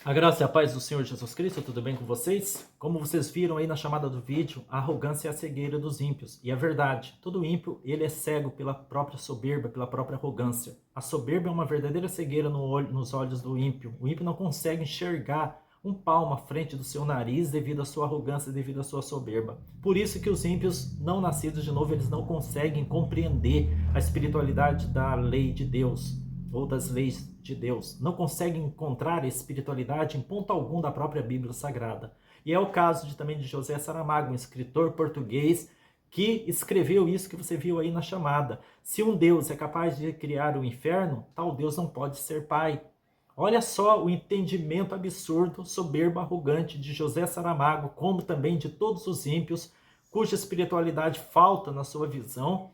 A graça e a paz do Senhor Jesus Cristo, tudo bem com vocês? Como vocês viram aí na chamada do vídeo, a arrogância é a cegueira dos ímpios. E é verdade, todo ímpio ele é cego pela própria soberba, pela própria arrogância. A soberba é uma verdadeira cegueira nos olhos do ímpio. O ímpio não consegue enxergar um palmo à frente do seu nariz devido à sua arrogância, devido à sua soberba. Por isso que os ímpios não nascidos de novo, eles não conseguem compreender a espiritualidade da lei de Deus ou das leis de Deus, não conseguem encontrar a espiritualidade em ponto algum da própria Bíblia Sagrada. E é o caso também de José Saramago, um escritor português que escreveu isso que você viu aí na chamada. Se um Deus é capaz de criar o inferno, tal Deus não pode ser pai. Olha só o entendimento absurdo, soberbo, arrogante de José Saramago, como também de todos os ímpios, cuja espiritualidade falta na sua visão,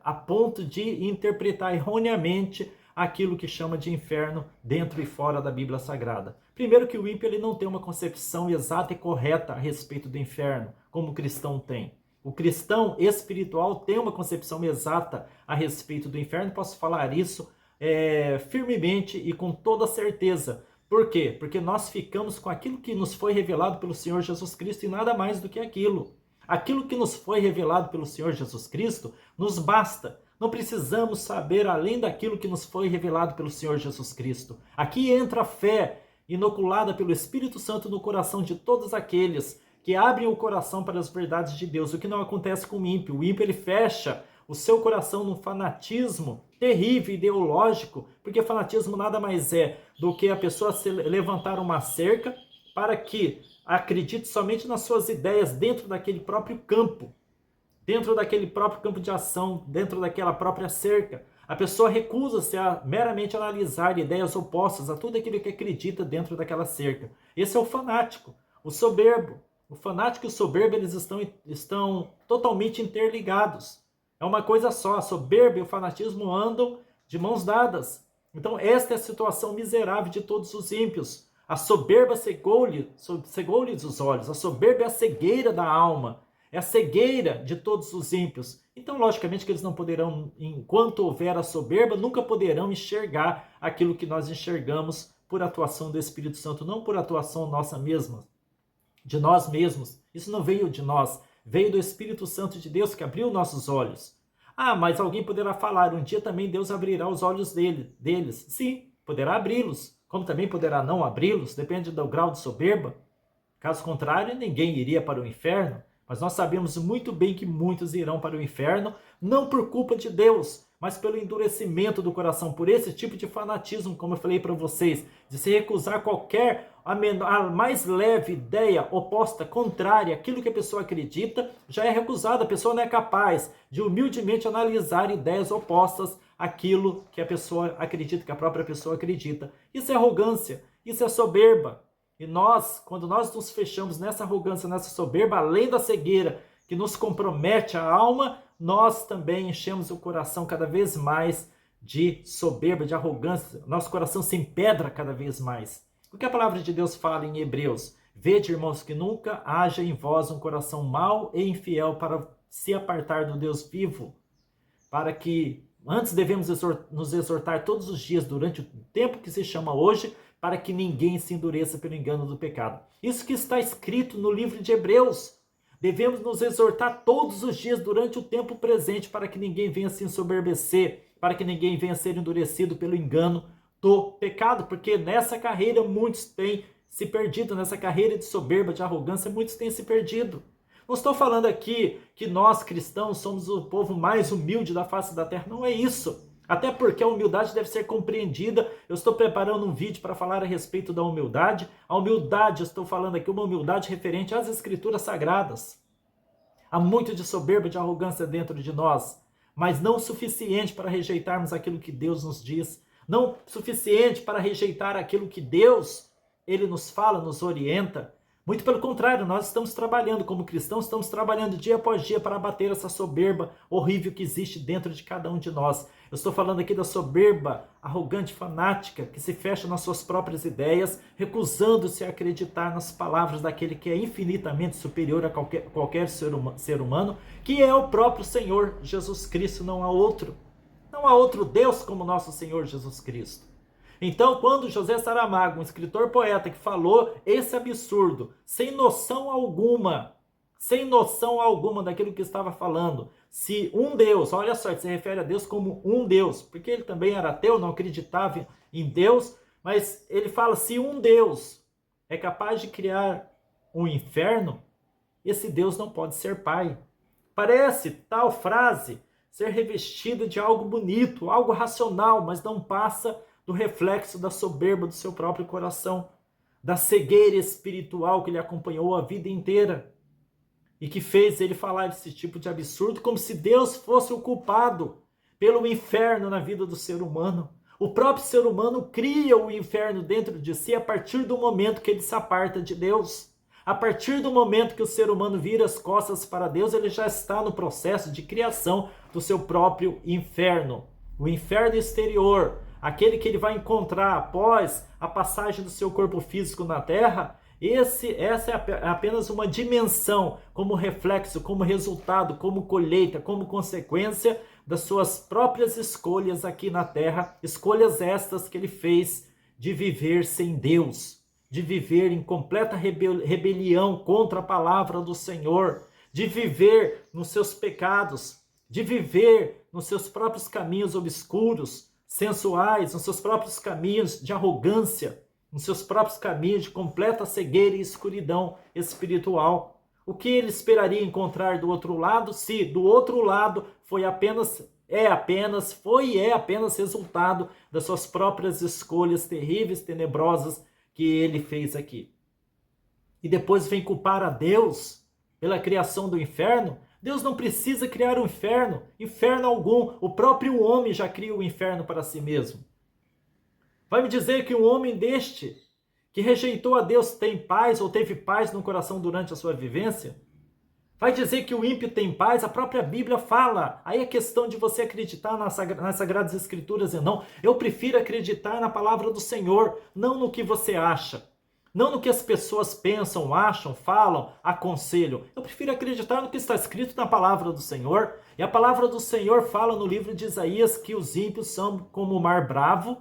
a ponto de interpretar erroneamente aquilo que chama de inferno dentro e fora da Bíblia Sagrada. Primeiro que o ímpio ele não tem uma concepção exata e correta a respeito do inferno, como o cristão tem. O cristão espiritual tem uma concepção exata a respeito do inferno, posso falar isso firmemente e com toda certeza. Por quê? Porque nós ficamos com aquilo que nos foi revelado pelo Senhor Jesus Cristo e nada mais do que aquilo. Aquilo que nos foi revelado pelo Senhor Jesus Cristo nos basta. Não precisamos saber além daquilo que nos foi revelado pelo Senhor Jesus Cristo. Aqui entra a fé inoculada pelo Espírito Santo no coração de todos aqueles que abrem o coração para as verdades de Deus, o que não acontece com o ímpio. O ímpio ele fecha o seu coração num fanatismo terrível, ideológico, porque fanatismo nada mais é do que a pessoa se levantar uma cerca para que acredite somente nas suas ideias dentro daquele próprio campo, dentro daquele próprio campo de ação, dentro daquela própria cerca. A pessoa recusa-se a meramente analisar ideias opostas a tudo aquilo que acredita dentro daquela cerca. Esse é o fanático, o soberbo. O fanático e o soberbo eles estão totalmente interligados. É uma coisa só, a soberba e o fanatismo andam de mãos dadas. Então esta é a situação miserável de todos os ímpios. A soberba cegou-lhes os olhos, a soberba é a cegueira da alma, é a cegueira de todos os ímpios. Então, logicamente que eles não poderão, enquanto houver a soberba, nunca poderão enxergar aquilo que nós enxergamos por atuação do Espírito Santo, não por atuação nossa mesma, de nós mesmos. Isso não veio de nós, veio do Espírito Santo de Deus que abriu nossos olhos. Ah, mas alguém poderá falar, um dia também Deus abrirá os olhos deles. Sim, poderá abri-los, como também poderá não abri-los, depende do grau de soberba. Caso contrário, ninguém iria para o inferno, mas nós sabemos muito bem que muitos irão para o inferno, não por culpa de Deus, mas pelo endurecimento do coração, por esse tipo de fanatismo, como eu falei para vocês, de se recusar qualquer, a mais leve ideia oposta, contrária àquilo que a pessoa acredita, já é recusada, a pessoa não é capaz de humildemente analisar ideias opostas àquilo que a pessoa acredita, que a própria pessoa acredita. Isso é arrogância, isso é soberba. E nós, quando nós nos fechamos nessa arrogância, nessa soberba, além da cegueira que nos compromete a alma, nós também enchemos o coração cada vez mais de soberba, de arrogância. Nosso coração se empedra cada vez mais. O que a palavra de Deus fala em Hebreus? Vede, irmãos, que nunca haja em vós um coração mau e infiel para se apartar do Deus vivo, para que antes devemos nos exortar todos os dias durante o tempo que se chama hoje, para que ninguém se endureça pelo engano do pecado. Isso que está escrito no livro de Hebreus. Devemos nos exortar todos os dias durante o tempo presente, para que ninguém venha se ensoberbecer, para que ninguém venha ser endurecido pelo engano do pecado, porque nessa carreira muitos têm se perdido, nessa carreira de soberba, de arrogância, muitos têm se perdido. Não estou falando aqui que nós cristãos somos o povo mais humilde da face da terra, não é isso. Até porque a humildade deve ser compreendida. Eu estou preparando um vídeo para falar a respeito da humildade. A humildade, eu estou falando aqui, uma humildade referente às Escrituras Sagradas. Há muito de soberba, de arrogância dentro de nós, mas não o suficiente para rejeitarmos aquilo que Deus nos diz. Não o suficiente para rejeitar aquilo que Deus, Ele nos fala, nos orienta. Muito pelo contrário, nós estamos trabalhando como cristãos, estamos trabalhando dia após dia para abater essa soberba horrível que existe dentro de cada um de nós. Eu estou falando aqui da soberba, arrogante, fanática, que se fecha nas suas próprias ideias, recusando-se a acreditar nas palavras daquele que é infinitamente superior a qualquer ser humano, que é o próprio Senhor Jesus Cristo, não há outro. Não há outro Deus como nosso Senhor Jesus Cristo. Então, quando José Saramago, um escritor poeta que falou esse absurdo, sem noção alguma daquilo que estava falando, se um Deus, olha só, ele se refere a Deus como um Deus, porque ele também era ateu, não acreditava em Deus, mas ele fala, se um Deus é capaz de criar um inferno, esse Deus não pode ser pai. Parece tal frase ser revestida de algo bonito, algo racional, mas não passa do reflexo da soberba do seu próprio coração, da cegueira espiritual que lhe acompanhou a vida inteira e que fez ele falar esse tipo de absurdo, como se Deus fosse o culpado pelo inferno na vida do ser humano. O próprio ser humano cria o inferno dentro de si a partir do momento que ele se aparta de Deus. A partir do momento que o ser humano vira as costas para Deus, ele já está no processo de criação do seu próprio inferno. O inferno exterior, aquele que ele vai encontrar após a passagem do seu corpo físico na terra, essa é apenas uma dimensão, como reflexo, como resultado, como colheita, como consequência das suas próprias escolhas aqui na terra, escolhas estas que ele fez de viver sem Deus, de viver em completa rebelião contra a palavra do Senhor, de viver nos seus pecados, de viver nos seus próprios caminhos obscuros, sensuais, nos seus próprios caminhos de arrogância, nos seus próprios caminhos de completa cegueira e escuridão espiritual. O que ele esperaria encontrar do outro lado, se do outro lado foi apenas resultado das suas próprias escolhas terríveis, tenebrosas que ele fez aqui. E depois vem culpar a Deus pela criação do inferno. Deus não precisa criar um inferno algum. O próprio homem já cria o inferno para si mesmo. Vai me dizer que um homem deste, que rejeitou a Deus, tem paz ou teve paz no coração durante a sua vivência? Vai dizer que o ímpio tem paz? A própria Bíblia fala. Aí é questão de você acreditar nas Sagradas Escrituras e não. Eu prefiro acreditar na palavra do Senhor, não no que você acha. Não no que as pessoas pensam, acham, falam, aconselham. Eu prefiro acreditar no que está escrito na palavra do Senhor. E a palavra do Senhor fala no livro de Isaías que os ímpios são como o mar bravo,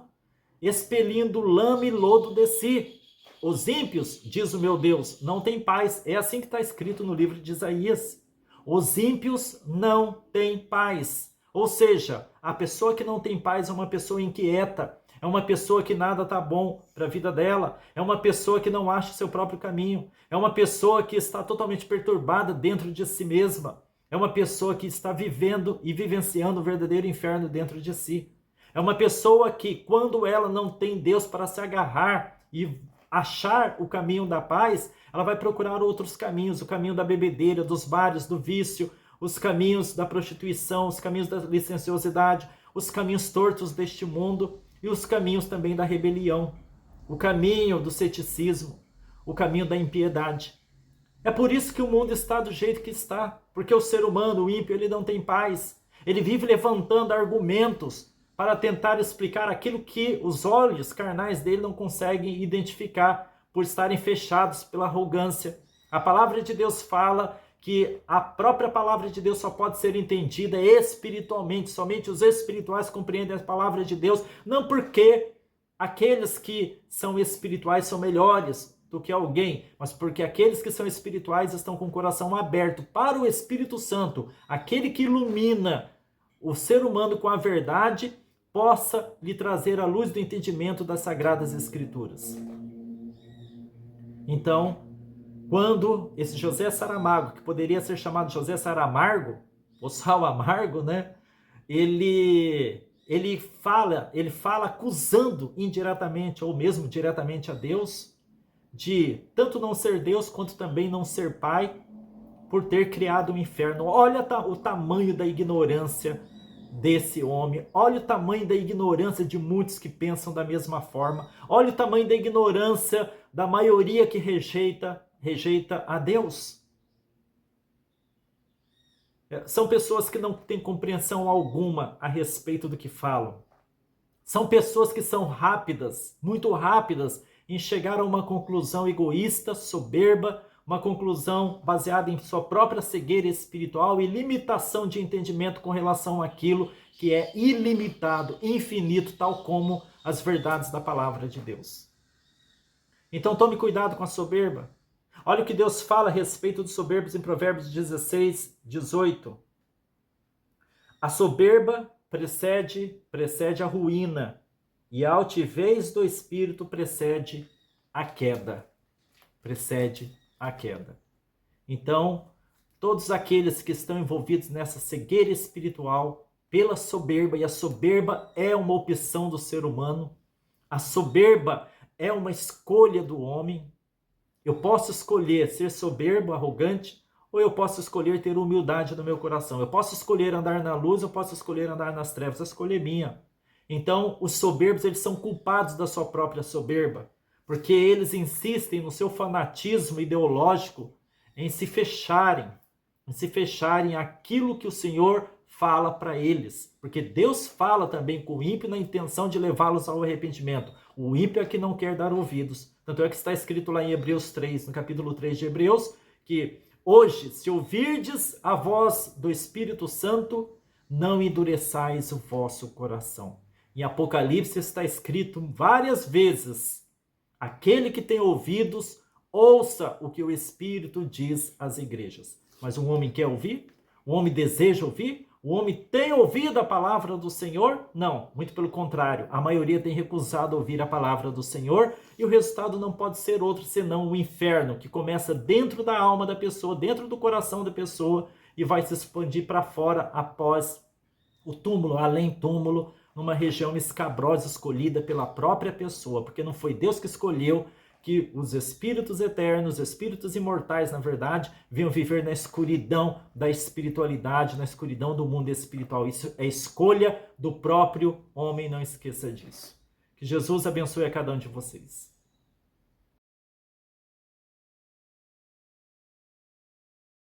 expelindo lama e lodo de si. Os ímpios, diz o meu Deus, não têm paz. É assim que está escrito no livro de Isaías. Os ímpios não têm paz. Ou seja, a pessoa que não tem paz é uma pessoa inquieta. É uma pessoa que nada está bom para a vida dela. É uma pessoa que não acha o seu próprio caminho. É uma pessoa que está totalmente perturbada dentro de si mesma. É uma pessoa que está vivendo e vivenciando o verdadeiro inferno dentro de si. É uma pessoa que, quando ela não tem Deus para se agarrar e achar o caminho da paz, ela vai procurar outros caminhos, o caminho da bebedeira, dos bares, do vício, os caminhos da prostituição, os caminhos da licenciosidade, os caminhos tortos deste mundo e os caminhos também da rebelião, o caminho do ceticismo, o caminho da impiedade. É por isso que o mundo está do jeito que está, porque o ser humano, o ímpio, ele não tem paz. Ele vive levantando argumentos para tentar explicar aquilo que os olhos carnais dele não conseguem identificar por estarem fechados pela arrogância. A palavra de Deus fala que a própria palavra de Deus só pode ser entendida espiritualmente. Somente os espirituais compreendem a palavra de Deus, não porque aqueles que são espirituais são melhores do que alguém, mas porque aqueles que são espirituais estão com o coração aberto para o Espírito Santo, aquele que ilumina o ser humano com a verdade, possa lhe trazer a luz do entendimento das Sagradas Escrituras. Então, quando esse José Saramago, que poderia ser chamado José Saramargo, ou Sal Amargo, né? Ele fala acusando indiretamente ou mesmo diretamente a Deus de tanto não ser Deus quanto também não ser Pai por ter criado o inferno. Olha o tamanho da ignorância desse homem. Olha o tamanho da ignorância de muitos que pensam da mesma forma. Olha o tamanho da ignorância da maioria que rejeita a Deus. São pessoas que não têm compreensão alguma a respeito do que falam. São pessoas que são rápidas, muito rápidas, em chegar a uma conclusão egoísta, soberba, uma conclusão baseada em sua própria cegueira espiritual e limitação de entendimento com relação àquilo que é ilimitado, infinito, tal como as verdades da palavra de Deus. Então tome cuidado com a soberba. Olha o que Deus fala a respeito dos soberbos em Provérbios 16, 18. A soberba precede a ruína, e a altivez do espírito precede a queda. Precede a queda. Então, todos aqueles que estão envolvidos nessa cegueira espiritual pela soberba, e a soberba é uma opção do ser humano, a soberba é uma escolha do homem. Eu posso escolher ser soberbo, arrogante, ou eu posso escolher ter humildade no meu coração. Eu posso escolher andar na luz, eu posso escolher andar nas trevas. A escolha é minha. Então, os soberbos, eles são culpados da sua própria soberba, porque eles insistem no seu fanatismo ideológico em se fecharem àquilo que o Senhor fala para eles. Porque Deus fala também com o ímpio na intenção de levá-los ao arrependimento. O ímpio é que não quer dar ouvidos. Tanto é que está escrito lá em Hebreus 3, no capítulo 3 de Hebreus, que hoje, se ouvirdes a voz do Espírito Santo, não endureçais o vosso coração. Em Apocalipse está escrito várias vezes: aquele que tem ouvidos, ouça o que o Espírito diz às igrejas. Mas o homem quer ouvir? O homem deseja ouvir? O homem tem ouvido a palavra do Senhor? Não, muito pelo contrário. A maioria tem recusado ouvir a palavra do Senhor, e o resultado não pode ser outro senão o inferno, que começa dentro da alma da pessoa, dentro do coração da pessoa, e vai se expandir para fora após o túmulo, além túmulo, numa região escabrosa escolhida pela própria pessoa, porque não foi Deus que escolheu que os espíritos eternos, espíritos imortais, na verdade, venham viver na escuridão da espiritualidade, na escuridão do mundo espiritual. Isso é escolha do próprio homem, não esqueça disso. Que Jesus abençoe a cada um de vocês.